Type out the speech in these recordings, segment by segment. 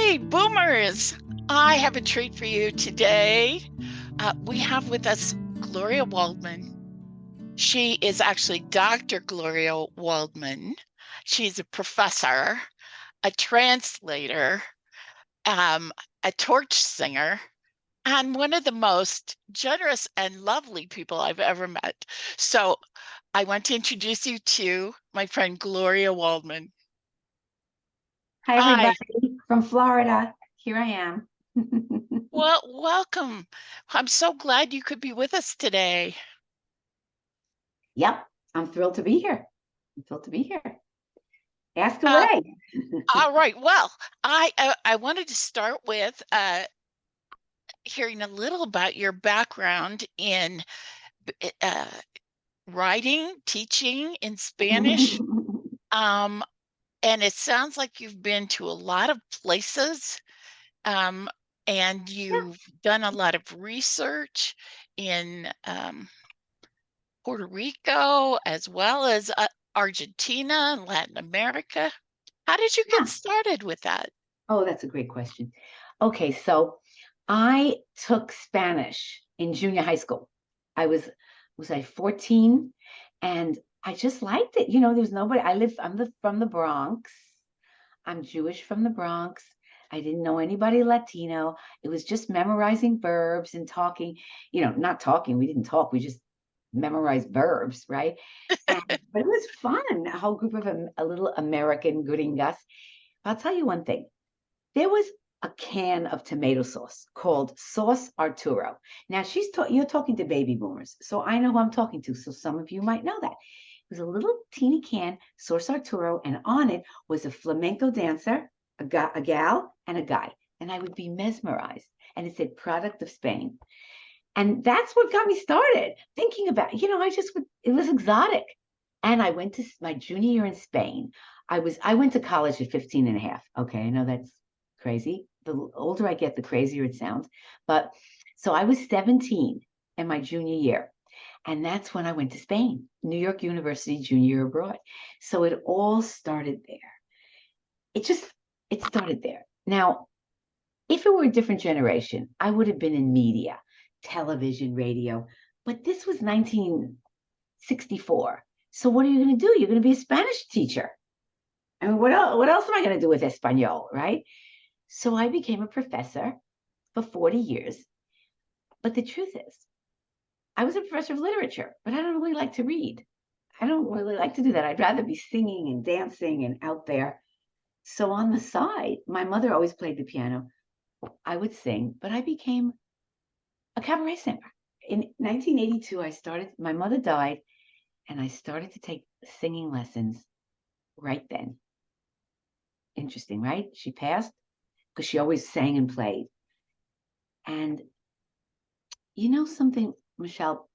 Hey, boomers! I have a treat for you today. We have with us Gloria Waldman. She is actually Dr. Gloria Waldman. She's a professor, a translator, a torch singer, and one of the most generous and lovely people I've ever met. So I want to introduce you to my friend Gloria Waldman. Hi, Hi. everybody from Florida. Here I am. Well, welcome. I'm so glad you could be with us today. Yep, I'm thrilled to be here. I'm thrilled to be here. Ask Uh, away. all right. Well, I wanted to start with hearing a little about your background in uh, writing, teaching in Spanish. Um, and it sounds like you've been to a lot of places, and Yeah, you've done a lot of research in Puerto Rico as well as Argentina and Latin America. How did you get yeah. started with that? Oh, that's a great question. Okay, so I took Spanish in junior high school. Was I 14? And I just liked it. There's nobody. I'm from the Bronx. I'm Jewish from the Bronx. I didn't know anybody Latino. It was just memorizing verbs and talking, not talking. We didn't talk. We just memorized verbs, right? But it was fun. A whole group of a little American gringas. I'll tell you one thing. There was a can of tomato sauce called Sauce Arturo. Now you're talking to baby boomers, so I know who I'm talking to. So some of you might know that. It was a little teeny can, Sauce Arturo, and on it was a flamenco dancer, a gal, and a guy. And I would be mesmerized. And it said product of Spain. And that's what got me started thinking about, it was exotic. And I went to my junior year in Spain. I went to college at 15 and a half. Okay, I know that's crazy. The older I get, the crazier it sounds. But so I was 17 in my junior year. And that's when I went to Spain, New York University, junior year abroad. So it all started there. It just, it started there. Now, if it were a different generation, I would have been in media, television, radio. But this was 1964. So what are you going to do? You're going to be a Spanish teacher. I mean, what else am I going to do with Espanol, right? So I became a professor for 40 years. But the truth is, I was a professor of literature, but I don't really like to read. I don't really like to do that. I'd rather be singing and dancing and out there. So on the side, my mother always played the piano. I would sing, but I became a cabaret singer. In 1982, my mother died, and I started to take singing lessons right then. Interesting, right? She passed because she always sang and played. And you know something, Michelle?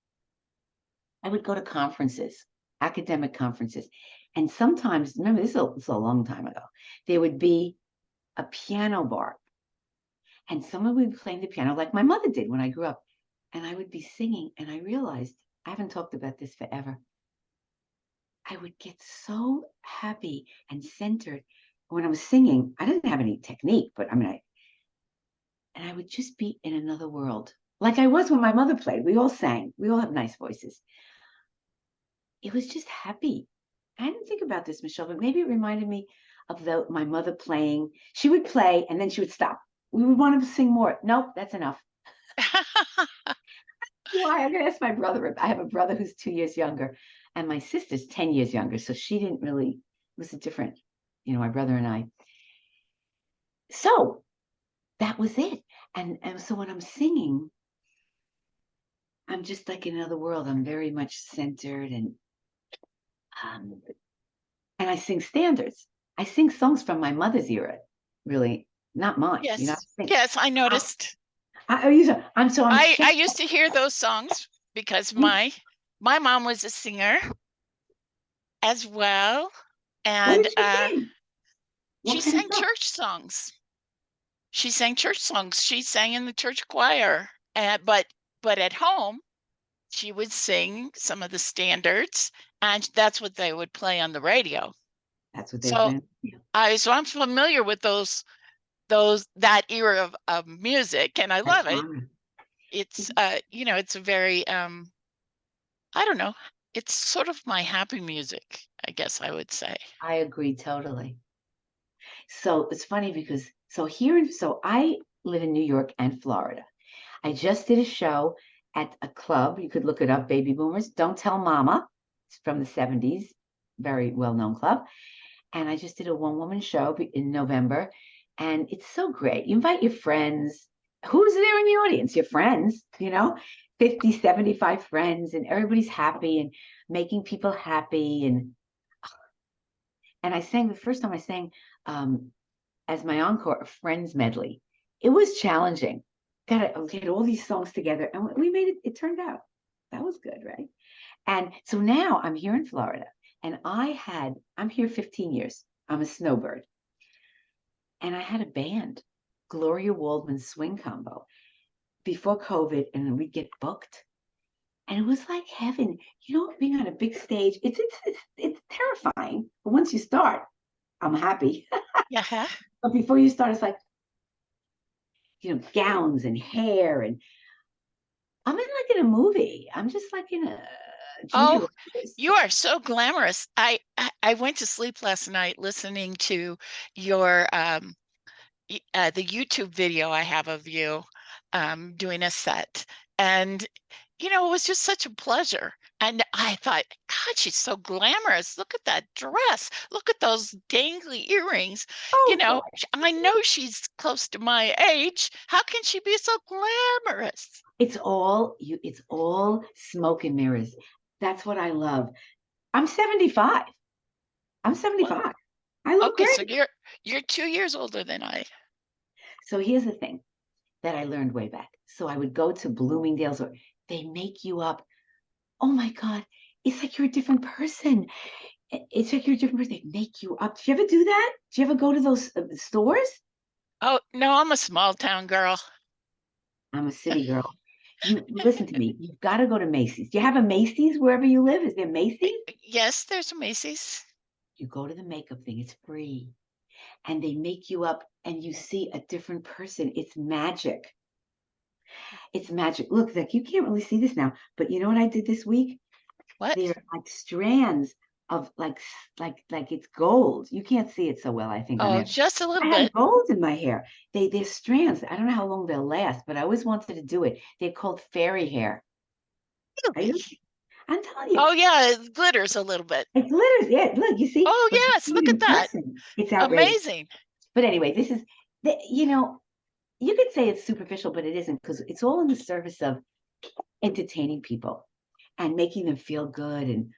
I would go to conferences, academic conferences. And sometimes, remember, this is a long time ago, there would be a piano bar. And someone would be playing the piano like my mother did when I grew up. And I would be singing. And I realized, I haven't talked about this forever. I would get so happy and centered when I was singing. I didn't have any technique, but and I would just be in another world. Like I was when my mother played. We all sang. We all have nice voices. It was just happy. I didn't think about this, Michelle, but maybe it reminded me of my mother playing. She would play and then she would stop. We would want to sing more. Nope, that's enough. Why? I'm going to ask my brother. I have a brother who's 2 years younger, and my sister's 10 years younger. So she didn't really, it was a different, my brother and I. So that was it. And so when I'm singing, I'm just like in another world. I'm very much centered um, and I sing standards. I sing songs from my mother's era, really, not mine. Yes, yes, I noticed. I'm I shaking. used to hear those songs because my mom was a singer as well, What and did she sing? she What kind of sang song? church songs. She sang church songs. She sang in the church choir, but at home she would sing some of the standards, and that's what they would play on the radio. That's what they So play. I'm familiar with those that era of music, and I love it. Fun. It's it's a very I don't know, it's sort of my happy music, I guess I would say. I agree totally. So it's funny because so I live in New York and Florida. I just did a show at a club. You could look it up, Baby Boomers. Don't Tell Mama. It's from the 70s, very well-known club. And I just did a one-woman show in November. And it's so great. You invite your friends. Who's there in the audience? Your friends, 50, 75 friends, and everybody's happy and making people happy. And I sang the first time I sang as my encore a Friends medley. It was challenging. Got to get all these songs together, and we made it. It turned out that was good, right? And so now I'm here in Florida, and I'm here 15 years. I'm a snowbird, and I had a band, Gloria Waldman Swing Combo, before COVID, and we'd get booked, and it was like heaven. Being on a big stage, it's terrifying, but once you start, I'm happy. Yeah. But before you start, it's like, gowns and hair, and I'm in a movie. I'm just like in a Oh, ginger. you are so glamorous. I went to sleep last night listening to your the YouTube video I have of you doing a set, and it was just such a pleasure. And I thought, God, she's so glamorous. Look at that dress. Look at those dangly earrings. Oh, I know she's close to my age. How can she be so glamorous? it's all smoke and mirrors. That's what I love. I'm 75. I'm 75. Well, I look okay, so great. you're 2 years older than I. So here's the thing that I learned way back. So I would go to Bloomingdale's, or they make you up. Oh my God, it's like you're a different person. It's like you're a different person. They make you up. Do you ever do that? Do you ever go to those stores? Oh, no, I'm a small town girl. I'm a city girl. You listen to me. You've got to go to Macy's. Do you have a Macy's wherever you live? Is there Macy's? Yes, there's a Macy's. You go to the makeup thing. It's free, and they make you up, and you see a different person. It's magic. It's magic. Look, like you can't really see this now, but you know what I did this week? What? They're like strands of like it's gold. You can't see it so well, I think, on Oh, there. just a little I have bit. gold in my hair. They're strands. I don't know how long they'll last, but I always wanted to do it. They're called fairy hair. Really? I'm telling you, Oh, yeah, it glitters a little bit. it glitters. Yeah, look, you see, Oh, but you yes, see look it at in that. person. It's outrageous. Amazing. But anyway, this is you could say it's superficial, but it isn't, because it's all in the service of entertaining people and making them feel good. And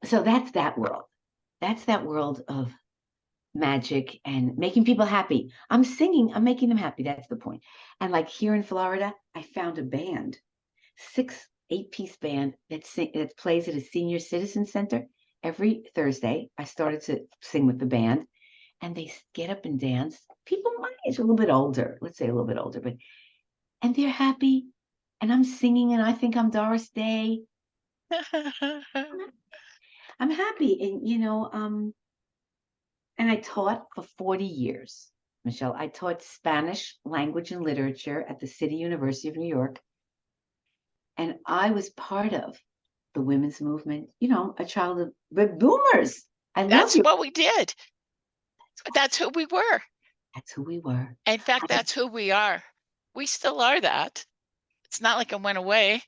so that's that world. That's that world of magic and making people happy. I'm singing, I'm making them happy. That's the point. And like here in Florida, I found a band, 8-piece band that plays at a senior citizen center every Thursday. I started to sing with the band, and they get up and dance. People my age, a little bit older, let's say a little bit older, and they're happy. And I'm singing, and I think I'm Doris Day. I'm happy, and I taught for 40 years, Michelle. I taught Spanish language and literature at the City University of New York. And I was part of the women's movement, a child of the boomers. I love That's you. what we did. That's who we were. That's who we were. In fact, that's who we are. We still are that. It's not like it went away.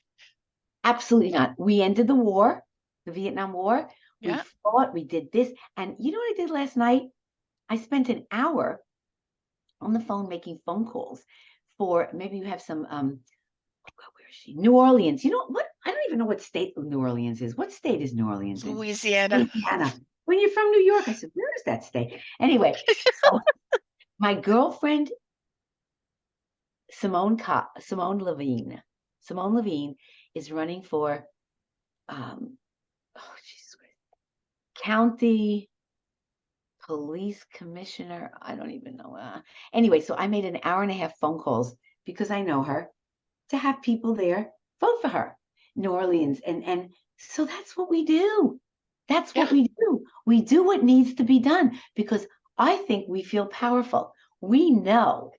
Absolutely not. We ended the war, the Vietnam War. We Yeah. fought, we did this. And you know what I did last night? I spent an hour on the phone making phone calls for, maybe you have some, where is she? New Orleans. You know what? I don't even know what state New Orleans is. What state is New Orleans in? Louisiana. Louisiana. When you're from New York, I said, where is that state? Anyway, so my girlfriend, Simone Levine is running for Jesus Christ, county police commissioner. I don't even know. Anyway, so I made an hour and a half phone calls because I know her, to have people there vote for her. New Orleans. And so that's what we do. That's what we do. We do what needs to be done, because I think we feel powerful. We know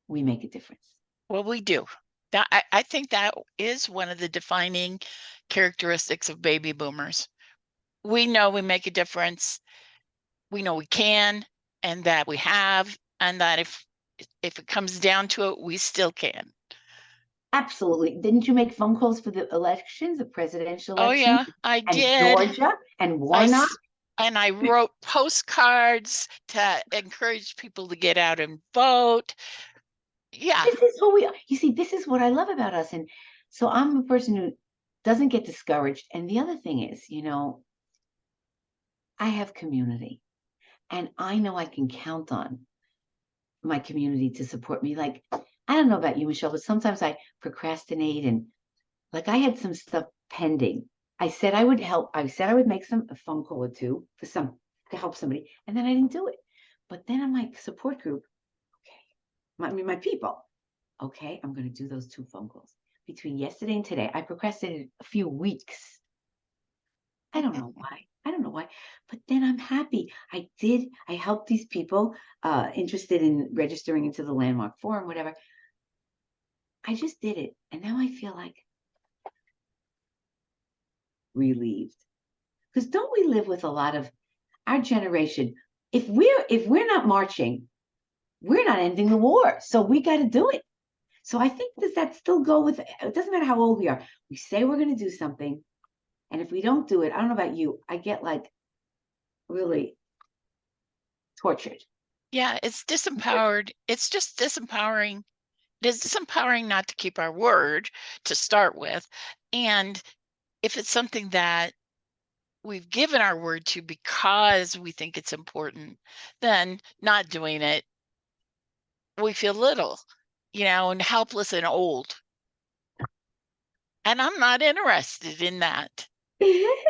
we make a difference. Well, we do. I think that is one of the defining characteristics of baby boomers. We know we make a difference. We know we can, and that we have, and that if it comes down to it, we still can. Absolutely. Didn't you make phone calls for the elections, the presidential Oh election? yeah, I And did. Georgia and Warnock? And I wrote postcards to encourage people to get out and vote. Yeah. This is who we are. You see, this is what I love about us. And so I'm a person who doesn't get discouraged. And the other thing is, I have community, and I know I can count on my community to support me. Like, I don't know about you, Michelle, but sometimes I procrastinate, and like I had some stuff pending. I said I would help. I said I would make a phone call or two to help somebody, and then I didn't do it. But then on my support group, okay, my people, okay, I'm going to do those 2 phone calls. Between yesterday and today, I procrastinated a few weeks. I don't know why. I don't know why. But then I'm happy. I helped these people interested in registering into the landmark forum, whatever. I just did it. And now I feel like relieved. Because don't we live with a lot of our generation? If we're not marching, we're not ending the war. So we got to do it. So I think does that still go with it? Doesn't matter how old we are. We say we're going to do something. And if we don't do it, I don't know about you, I get like really tortured. Yeah, it's disempowered. It's just disempowering. It is disempowering not to keep our word to start with. And if it's something that we've given our word to because we think it's important, then not doing it, we feel little, and helpless and old. And I'm not interested in that. I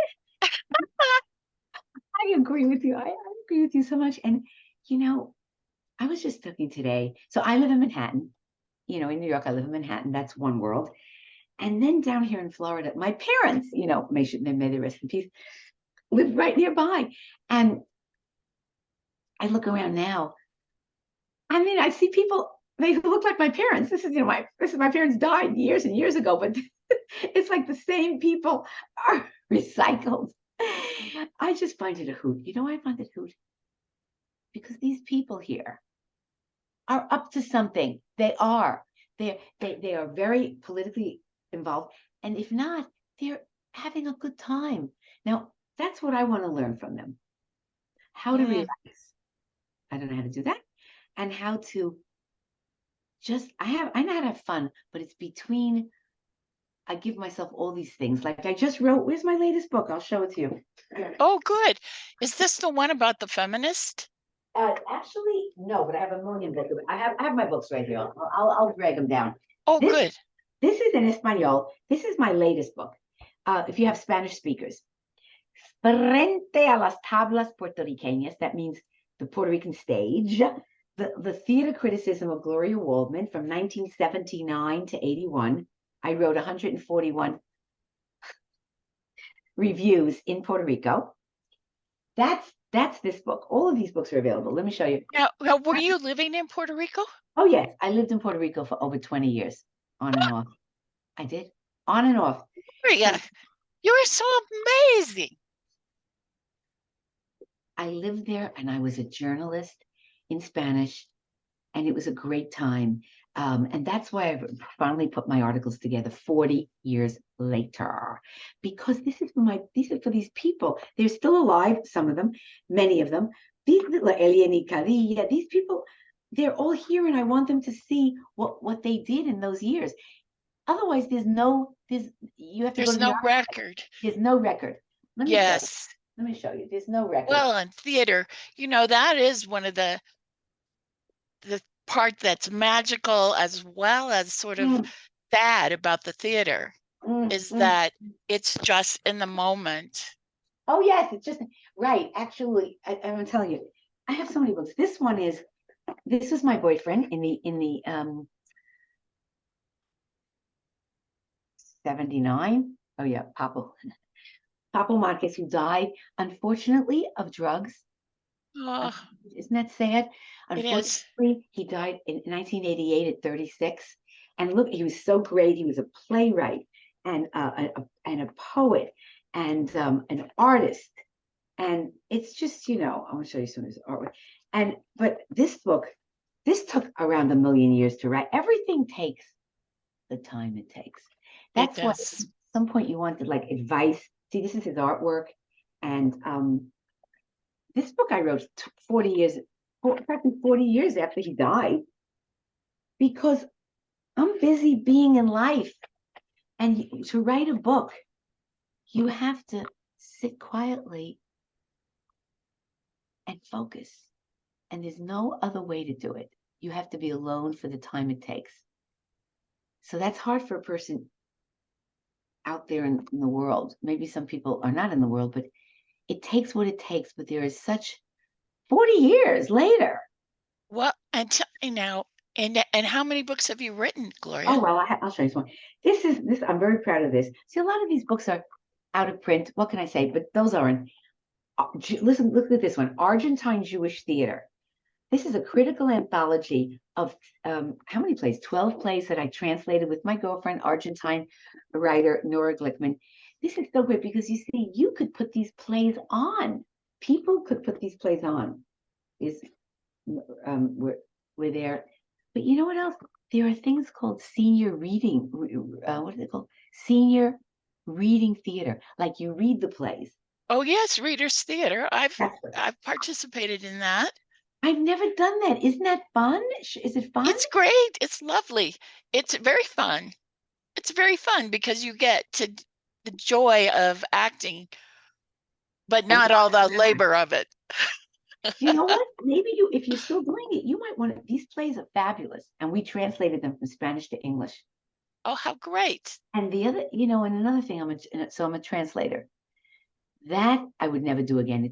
agree with you. I agree with you so much. And, I was just thinking today. So I live in Manhattan. In New York, I live in Manhattan. That's one world. And then down here in Florida, my parents, may they rest in peace, live right nearby. And I look around now. I mean, I see people, they look like my parents. This is my parents died years and years ago, but it's like the same people are recycled. I just find it a hoot. You know why I find it a hoot? Because these people here are up to something. They are. They are very politically involved. And if not, they're having a good time. Now, that's what I want to learn from them. How to relax. I don't know how to do that. And how to I know how to have fun, but it's between I give myself all these things. Like I just wrote, where's my latest book? I'll show it to you. Oh, good. Is this the one about the feminist? Actually, no, but I have a million books. I have my books right here. I'll drag them down. Oh, good. This is in Espanol. This is my latest book. If you have Spanish speakers. Frente a las tablas puertoriquenses. That means the Puerto Rican stage. The theater criticism of Gloria Waldman from 1979 to 81. I wrote 141 reviews in Puerto Rico. That's this book. All of these books are available. Let me show you. Now, were you living in Puerto Rico? Oh, yes. I lived in Puerto Rico for over 20 years, on and off. I did, on and off. Yeah. You are so amazing. I lived there, and I was a journalist in Spanish, and it was a great time. And that's why I've finally put my articles together 40 years later, because these are for these people. They're still alive, some of them, many of them. These people, they're all here, and I want them to see what they did in those years. Otherwise, you have to go to no record. There's no record. Let me show you. There's no record. Well, in theater, that is one of the part that's magical as well as sort of sad about the theater is that it's just in the moment. Oh, yes, it's just right. Actually, I'm telling you, I have so many books. This was my boyfriend in the 79. Oh yeah, Papo Marquez, who died unfortunately of drugs. Oh, Isn't that sad? it is. Unfortunately, he died in 1988 at 36. And look, he was so great. He was a playwright and and a poet and an artist. And it's just, I want to show you some of his artwork. But this book, this took around 1,000,000 years to write. Everything takes the time it takes. It That's why at does. some point you wanted like advice. See, this is his artwork. And this book I wrote 40 years, practically 40 years after he died, because I'm busy being in life. And to write a book, you have to sit quietly and focus. And there's no other way to do it. You have to be alone for the time it takes. So that's hard for a person out there in the world. Maybe some people are not in the world, but it takes what it takes. But there is such 40 years later. Well, and tell me now, and how many books have you written, Gloria? Oh, well, I'll show you one. This. I'm very proud of this. See, a lot of these books are out of print. What can I say? But those aren't. Listen, look at this one, Argentine Jewish Theater. This is a critical anthology of how many plays? 12 plays that I translated with my girlfriend, Argentine writer Nora Glickman. This is so great because you see, you could put these plays on. People could put these plays on. We're there. But you know what else? There are things called senior reading. What are they called? Senior reading theater. Like you read the plays. Oh yes, Reader's Theater. That's what. I've participated in that. I've never done that. Isn't that fun? Is it fun? It's great. It's lovely. It's very fun. It's very fun because you get to the joy of acting, but not all the labor of it. You know what? Maybe if you're still doing it, you might want to. These plays are fabulous, and we translated them from Spanish to English. Oh, how great! And the other, and another thing, I'm a translator. That I would never do again.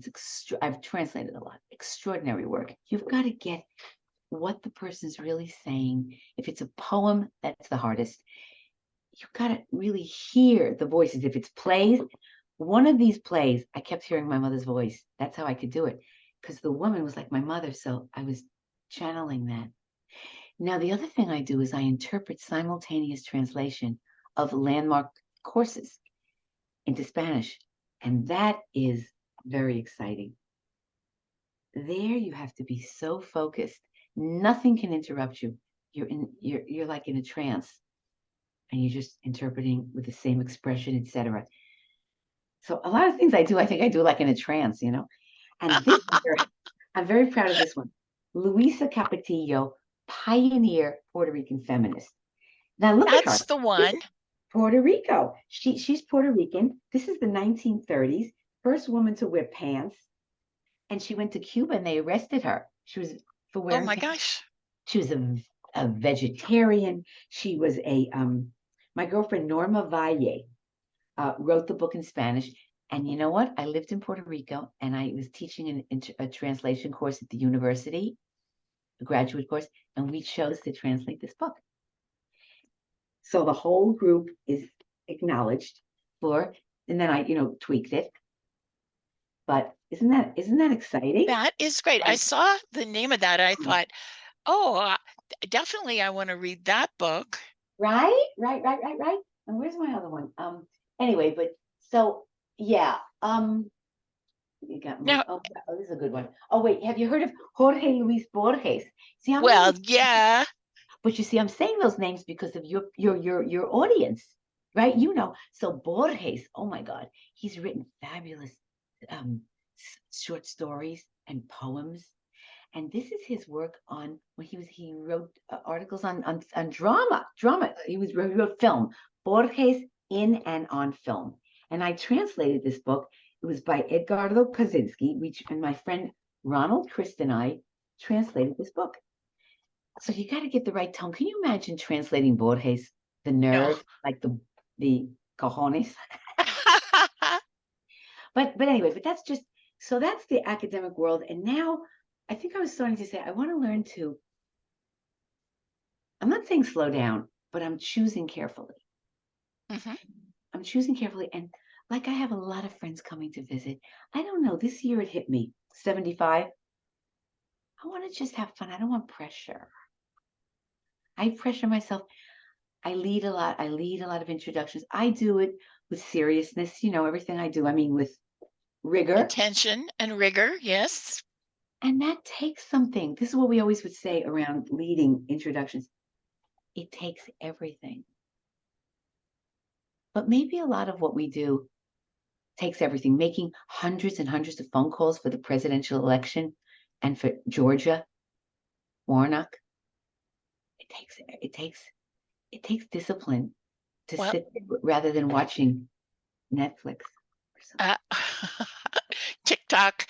I've translated a lot. Extraordinary work. You've got to get what the person's really saying. If it's a poem, that's the hardest. You've got to really hear the voices. If it's plays, one of these plays, I kept hearing my mother's voice. That's how I could do it, because the woman was like my mother, so I was channeling that. Now, the other thing I do is I interpret simultaneous translation of landmark courses into Spanish, and that is very exciting. There, you have to be so focused. Nothing can interrupt you. You're like in a trance, and you're just interpreting with the same expression, etc. So a lot of things I do, I think I do like in a trance, And this, I'm very proud of this one. Luisa Capetillo, pioneer Puerto Rican feminist. Now look at her. That's the one. Puerto Rico. She's Puerto Rican. This is the 1930s. First woman to wear pants. And she went to Cuba and they arrested her. She was for wearing Oh my pants. gosh. She was a vegetarian. She was my girlfriend Norma Valle wrote the book in Spanish. And you know what? I lived in Puerto Rico and I was teaching a translation course at the university, a graduate course, and we chose to translate this book. So the whole group is acknowledged and then I, tweaked it. But isn't that exciting? That is great. I saw the name of that. I thought, oh, definitely I want to read that book. Right. And where's my other one? Anyway, but so yeah. You got Now, this is a good one. Oh wait, have you heard of Jorge Luis Borges? See, yeah. But you see, I'm saying those names because of your audience, right? So Borges, oh my God, he's written fabulous short stories and poems. And this is his work on when he wrote articles on drama. He wrote film. Borges in and on film. And I translated this book. It was by Edgardo Kaczynski, and my friend Ronald Christ and I translated this book. So you got to get the right tone. Can you imagine translating Borges, the nerve, like the cojones? But anyway, that's the academic world. And now I think I was starting to say, I want to learn I'm not saying slow down, but I'm choosing carefully. Mm-hmm. I'm choosing carefully. And like I have a lot of friends coming to visit. I don't know, this year it hit me, 75. I want to just have fun. I don't want pressure. I pressure myself. I lead a lot. I lead a lot of introductions. I do it with seriousness, everything I do. I mean, with rigor. Attention and rigor, yes. And that takes something. This is what we always would say around leading introductions. It takes everything. But maybe a lot of what we do takes everything. Making hundreds and hundreds of phone calls for the presidential election and for Georgia, Warnock. It takes discipline to Well, sit rather than watching Netflix or something. TikTok.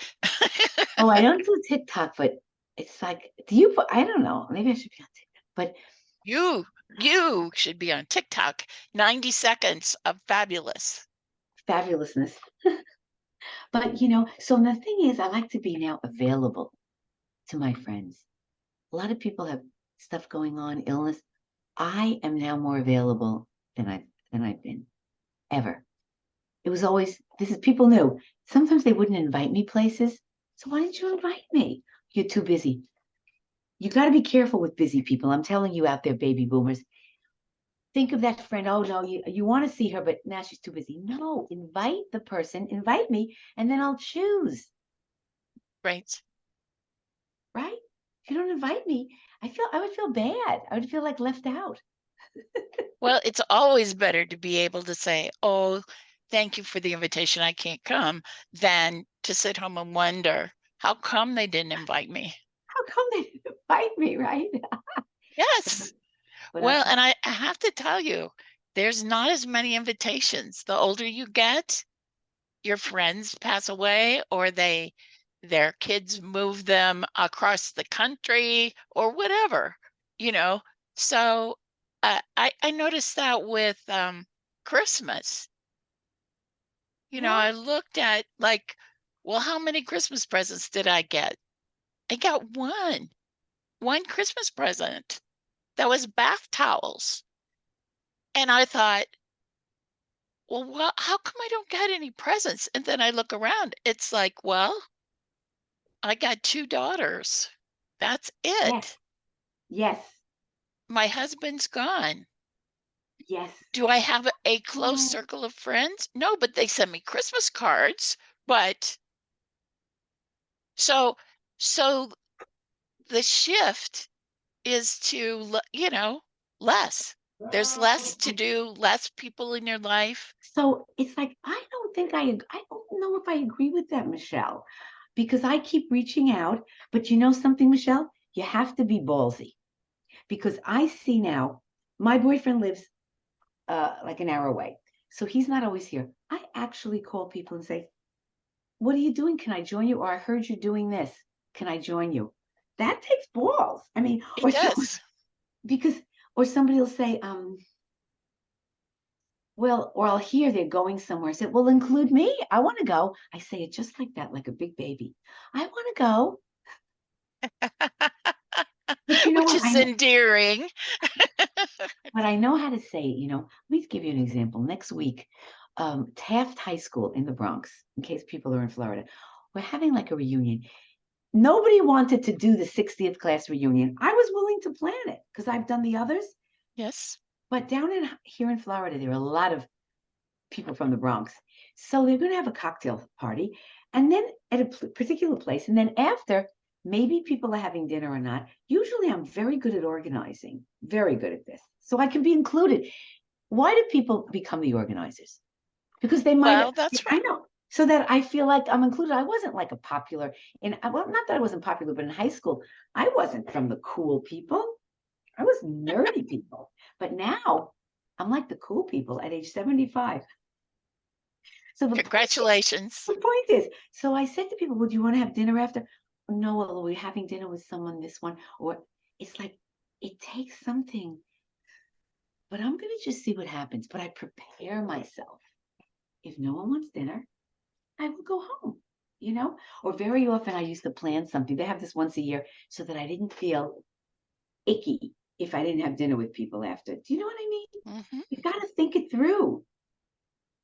Oh, I don't do TikTok, but it's like, I don't know, maybe I should be on TikTok, but You should be on TikTok. 90 seconds of fabulous. fabulousness. But, so the thing is, I like to be now available to my friends. A lot of people have stuff going on, illness. I am now more available than I've been ever. It was always, people knew. Sometimes they wouldn't invite me places. So why didn't you invite me? You're too busy. You got to be careful with busy people. I'm telling you out there, baby boomers. Think of that friend. Oh no, you want to see her, but now she's too busy. No, invite the person, invite me, and then I'll choose. Right. Right? If you don't invite me, I would feel bad. I would feel like left out. Well, it's always better to be able to say, oh, thank you for the invitation, I can't come, than to sit home and wonder, how come they didn't invite me? How come they didn't invite me, right? Yes. But Well, and I have to tell you, there's not as many invitations. The older you get, your friends pass away, or their kids move them across the country or whatever, So I noticed that with Christmas. yeah. I looked at like, well, how many Christmas presents did I get? I got one Christmas present. That was bath towels. And I thought, well, how come I don't get any presents? And then I look around. It's like, well, I got 2 daughters. That's Yes. it. Yes. My husband's gone. Yes. Do I have a close Oh. circle of friends? No, but they send me Christmas cards. But so the shift is to, less. There's less to do, less people in your life. So it's like, I don't know if I agree with that, Michelle, because I keep reaching out. But you know something, Michelle? You have to be ballsy, because I see now my boyfriend lives like an hour away. So he's not always here. I actually call people and say, what are you doing? Can I join you? Or I heard you're doing this. Can I join you? That takes balls. I mean, It does. because, or somebody will say, well, or I'll hear they're going somewhere. I said, well, include me. I want to go. I say it just like that, like a big baby. I want to go. But you know Which what? is endearing. But I know how to say it. Let me give you an example. Next week, Taft High School in the Bronx, in case people are in Florida, we're having like a reunion. Nobody wanted to do the 60th class reunion. I was willing to plan it because I've done the others. Yes. But here in Florida, there are a lot of people from the Bronx. So they're going to have a cocktail party, and then at a particular place. And then after, maybe people are having dinner or not. Usually I'm very good at organizing, very good at this. So I can be included. Why do people become the organizers? Because they might, Well, that's I right. know, so that I feel like I'm included. I wasn't like a popular well, not that I wasn't popular, but in high school, I wasn't from the cool people. I was nerdy people. But now I'm like the cool people at age 75. So Congratulations. the point is, so I said to people, would you want to have dinner after? No, well, we're having dinner with someone, this one, or it's like, it takes something, but I'm going to just see what happens. But I prepare myself. If no one wants dinner, I will go home, or very often I used to plan something. They have this once a year so that I didn't feel icky if I didn't have dinner with people after. Do you know what I mean? Mm-hmm. You got to think it through.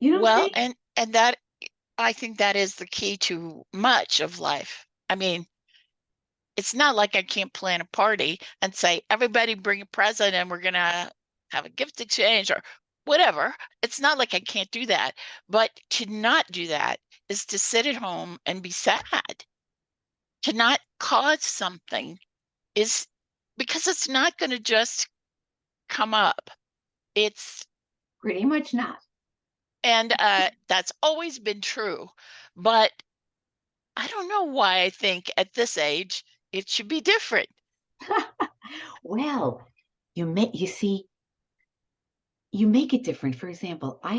You don't Well, think? and that, I think that is the key to much of life. I mean, it's not like I can't plan a party and say, everybody bring a present and we're going to have a gift exchange or whatever. It's not like I can't do that. But to not do that is to sit at home and be sad. To not cause something is because it's not going to just come up. It's Pretty much not. And that's always been true. But I don't know why I think at this age it should be different. Well, you see, you make it different. For example, I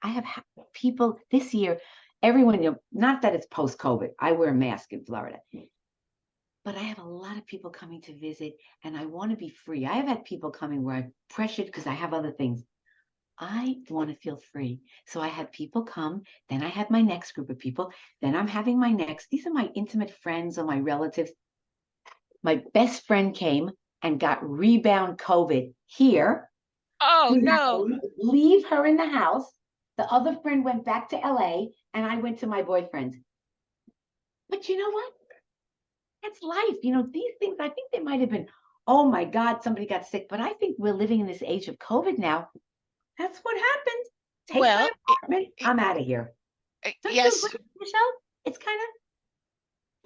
have people this year, everyone, not that it's post-COVID, I wear a mask in Florida, but I have a lot of people coming to visit and I want to be free. I have had people coming where I'm pressured because I have other things. I want to feel free. So I had people come, then I had my next group of people, then I'm having my next. These are my intimate friends or my relatives. My best friend came and got rebound COVID here. Oh, We had no. to leave her in the house. The other friend went back to LA and I went to my boyfriend's. But you know what? That's life. These things, I think they might have been, oh my God, somebody got sick. But I think we're living in this age of COVID now. That's what happened. Take my Well, apartment. I'm out of here. Don't you yes. agree, Michelle? It's kind of,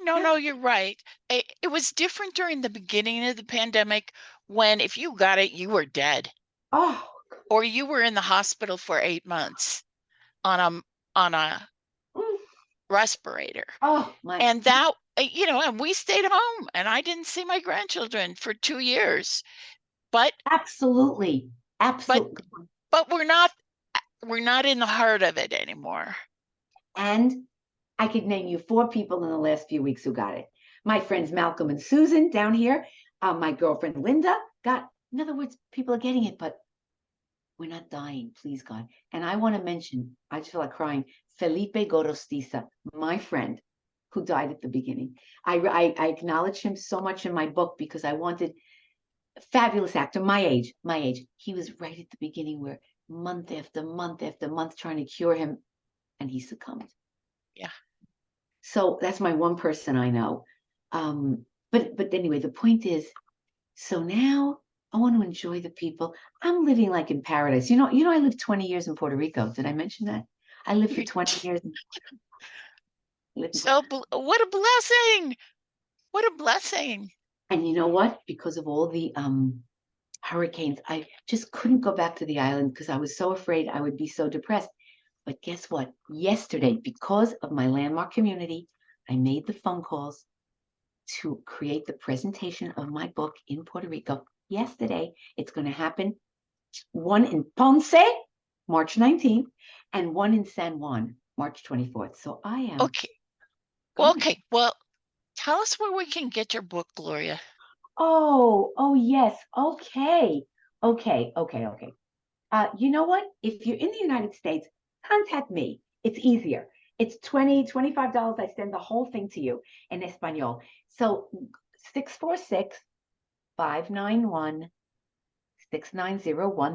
No, yeah. no, you're right. It was different during the beginning of the pandemic when if you got it, you were dead Oh, or you were in the hospital for 8 months on a mm, respirator. oh my. And that, and we stayed home and I didn't see my grandchildren for 2 years. But Absolutely. but Absolutely. but we're not in the heart of it anymore. And I could name you 4 people in the last few weeks who got it. My friends Malcolm and Susan down here. My girlfriend Linda got, in other words, people are getting it, but we're not dying, please God. And I want to mention, I just feel like crying, Felipe Gorostiza, my friend who died at the beginning. I acknowledge him so much in my book because I wanted a fabulous actor, my age. He was right at the beginning where month after month after month trying to cure him and he succumbed. Yeah. So that's my one person I know. But anyway, the point is, so now I want to enjoy the people. I'm living like in paradise. I lived 20 years in Puerto Rico. Did I mention that? I lived for 20 years. So what a blessing. What a blessing. And you know what? Because of all the hurricanes, I just couldn't go back to the island because I was so afraid I would be so depressed. But guess what? Yesterday, because of my landmark community, I made the phone calls to create the presentation of my book in Puerto Rico yesterday. It's going to happen. One in Ponce, March 19th, and one in San Juan, March 24th. So I am Okay. going. Okay. Well, tell us where we can get your book, Gloria. Oh, yes. Okay. You know what? If you're in the United States, contact me. It's easier. It's $25. I send the whole thing to you in Espanol. So 646-591-6901.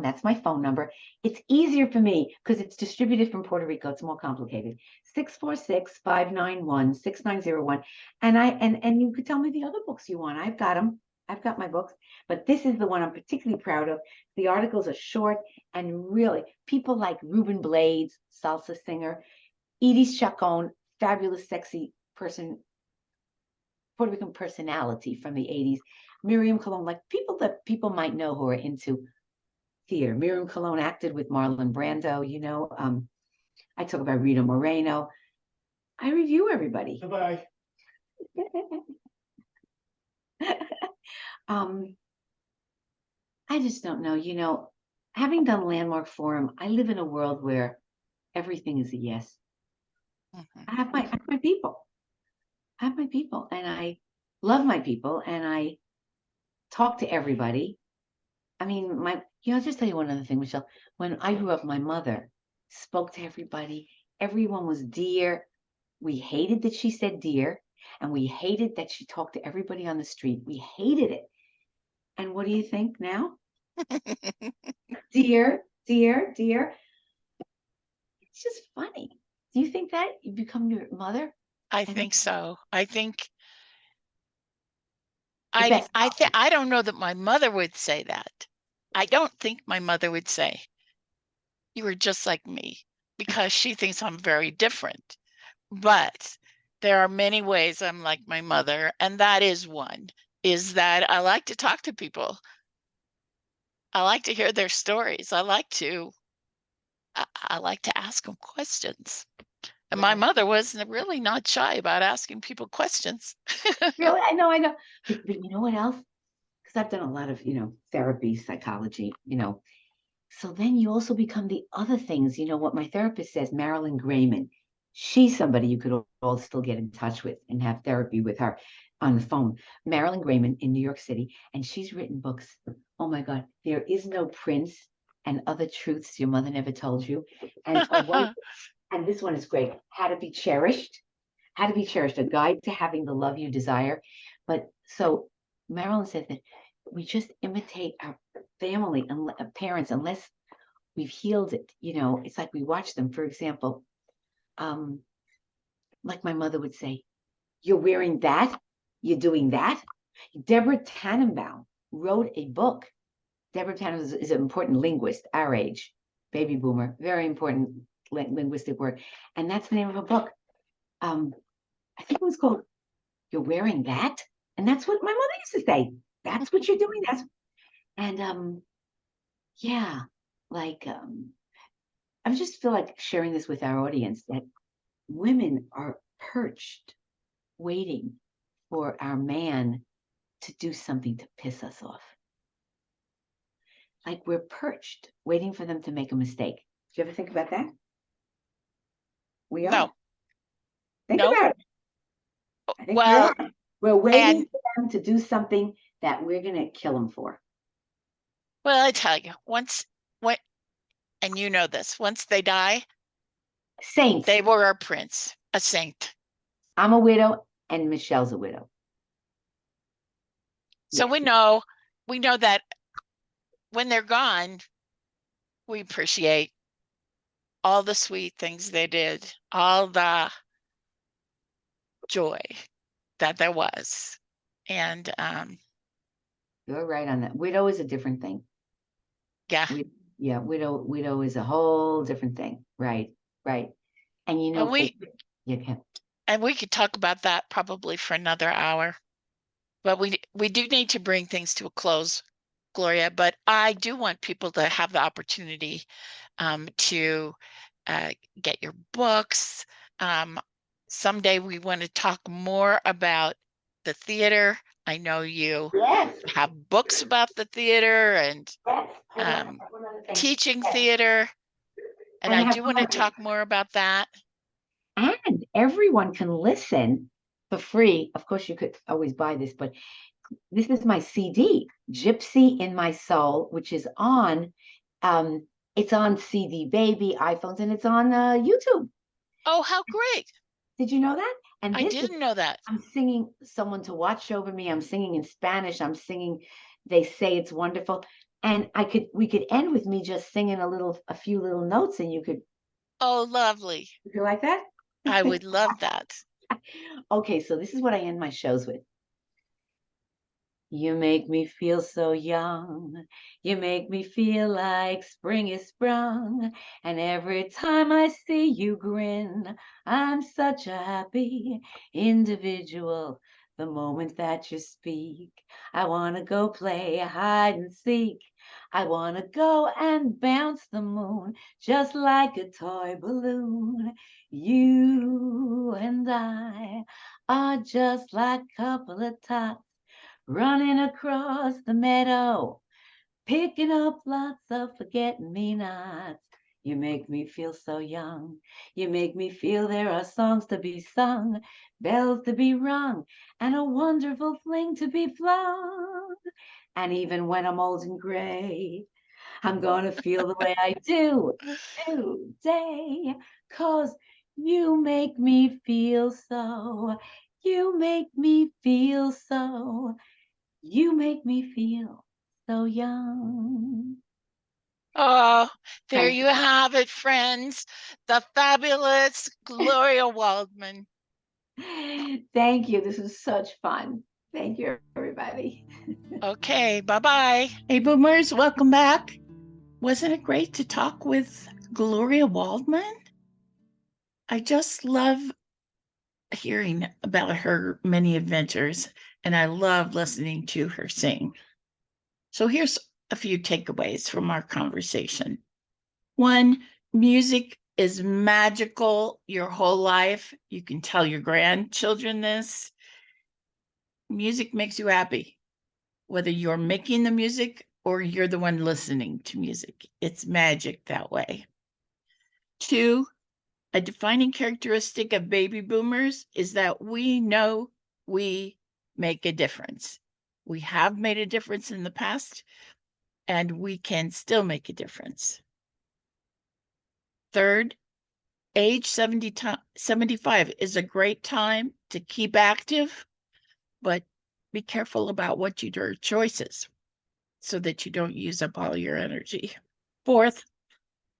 That's my phone number. It's easier for me because it's distributed from Puerto Rico. It's more complicated. 646-591-6901. And you could tell me the other books you want. I've got them. I've got my books, but this is the one I'm particularly proud of. The articles are short and really people like Ruben Blades, salsa singer, Edie Chacon, fabulous, sexy person, Puerto Rican personality from the 80s. Miriam Colon, like people that people might know who are into theater. Miriam Colon acted with Marlon Brando, I talk about Rita Moreno. I review everybody. Bye-bye. I just don't know. Having done Landmark Forum, I live in a world where everything is a yes. Mhm. I have my people. I have my people and I love my people and I talk to everybody. I mean, I'll just tell you one other thing, Michelle. When I grew up, my mother spoke to everybody. Everyone was dear. We hated that she said dear, and we hated that she talked to everybody on the street. We hated it. And what do you think now? Dear. It's just funny. Do you think that you become your mother? I think so. I think The best. I don't know that my mother would say that. I don't think my mother would say, you were just like me, because she thinks I'm very different. But there are many ways I'm like my mother, and that is one, is that I like to talk to people. I like to hear their stories. I like to ask them questions. And my Yes. mother was really not shy about asking people questions. Really, I know, I know. But you know what else? Because I've done a lot of, therapy, psychology, So then you also become the other things. You know what my therapist says, Marilyn Graman. She's somebody you could all still get in touch with and have therapy with her on the phone. Marilyn Graman in New York City, and she's written books. Oh my God, There Is No Prince and Other Truths Your Mother Never Told You. And and this one is great. How to Be Cherished. How to Be Cherished, a guide to having the love you desire. But so Marilyn said that we just imitate our family and parents unless we've healed it. It's like we watch them. For example, like my mother would say, "You're wearing that, you're doing that." Deborah Tannenbaum wrote a book. Deborah Tannenbaum is an important linguist, our age, baby boomer, very important linguistic work. And that's the name of a book. I think it was called "You're Wearing That." And that's what my mother used to say. That's what you're doing. And yeah, like I just feel like sharing this with our audience that women are perched, waiting for our man to do something to piss us off. Like we're perched, waiting for them to make a mistake. Do you ever think about that? We are. No, Think no. about it. I think we Well, are. We're waiting and for them to do something that we're going to kill them for. well, I tell you, and you know this, once they die, Saints. they were a prince, a saint. I'm a widow, and Michelle's a widow. So Yes. we know that when they're gone, we appreciate all the sweet things they did, all the joy that there was. And You're right on that. Widow is a different thing. yeah. Yeah, widow is a whole different thing. Right, right. And And yeah, we could talk about that probably for another hour. But we do need to bring things to a close, Gloria. But I do want people to have the opportunity to get your books. Someday we want to talk more about the theater. I know you yes, have books about the theater and yes. One other thing. teaching Yes. theater. And And I I have do one want to more thing. talk more about that. And everyone can listen for free. Of course, you could always buy this, but this is my CD, Gypsy in My Soul, which is it's on CD Baby, iPhones, and it's on YouTube. Oh, how great. Did you know that? And I this is, didn't know that. I'm singing Someone to Watch Over Me. I'm singing in Spanish. I'm singing They Say It's Wonderful. And we could end with me just singing a few little notes, and Oh, lovely. would you like that? I would love that. Okay, so this is what I end my shows with. You make me feel so young. You make me feel like spring is sprung. And every time I see you grin, I'm such a happy individual. The moment that you speak, I want to go play hide and seek. I want to go and bounce the moon just like a toy balloon. You and I are just like a couple of tots running across the meadow, picking up lots of forget-me-nots. You make me feel so young. You make me feel there are songs to be sung, bells to be rung, and a wonderful fling to be flung. And even when I'm old and gray, I'm gonna feel the way I do today, 'cause you make me feel so. You make me feel so. You make me feel so young. Oh, there Thank you have it, friends. The fabulous Gloria Waldman. you. Thank you. This was such fun. Thank you, everybody. Okay, bye-bye. Hey, Boomers, welcome back. Wasn't it great to talk with Gloria Waldman? I just love hearing about her many adventures, and I love listening to her sing. So here's a few takeaways from our conversation. One, music is magical your whole life. You can tell your grandchildren this. Music makes you happy, whether you're making the music or you're the one listening to music. It's magic that way. Two, a defining characteristic of baby boomers is that we know we make a difference. We have made a difference in the past, and we can still make a difference. Third, age 75 is a great time to keep active, but be careful about what your choices so that you don't use up all your energy. Fourth,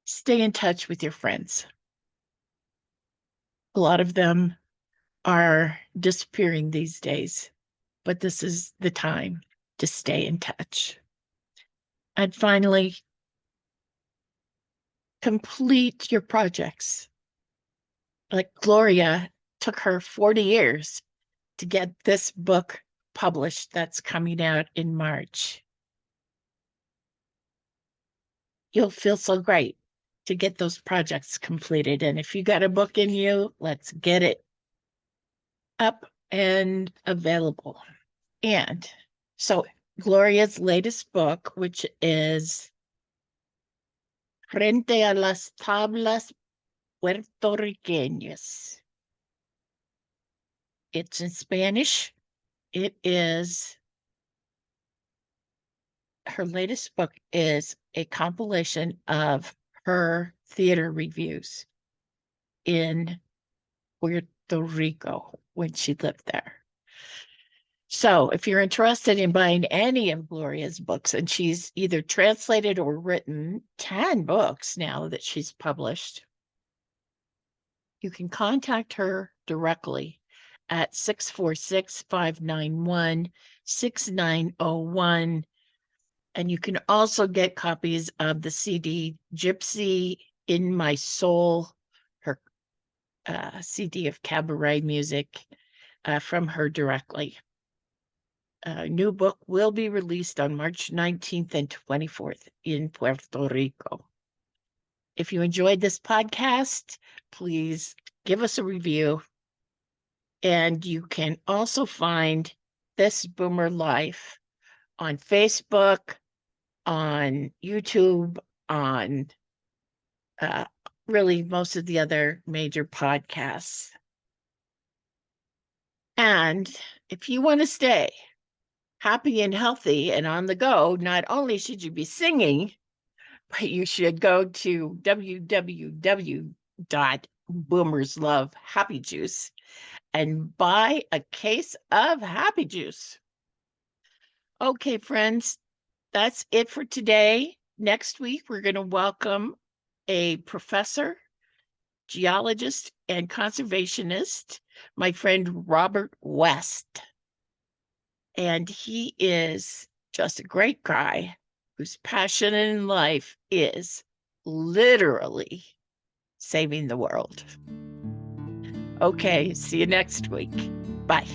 stay in touch with your friends. A lot of them are disappearing these days, but this is the time to stay in touch. And finally, complete your projects. Like Gloria took her 40 years to get this book published that's coming out in March. You'll feel so great to get those projects completed. And if you got a book in you, let's get it up and available. And so Gloria's latest book, which is Frente a las tablas puertoriquenses. It's in Spanish. Her latest book is a compilation of her theater reviews in Puerto Rico when she lived there. So if you're interested in buying any of Gloria's books, and she's either translated or written 10 books now that she's published, you can contact her directly at 646-591-6901. And you can also get copies of the CD Gypsy in My Soul, her CD of cabaret music from her directly. A new book will be released on March 19th and 24th in Puerto Rico. If you enjoyed this podcast, please give us a review. And you can also find This Boomer Life on Facebook, on YouTube, on really most of the other major podcasts. And if you want to stay happy and healthy and on the go, not only should you be singing, but you should go to www.boomerslovehappyjuice and buy a case of Happy Juice. Okay, friends, that's it for today. Next week, we're going to welcome a professor, geologist, and conservationist, my friend Robert West. And he is just a great guy whose passion in life is literally saving the world. Okay, see you next week. Bye.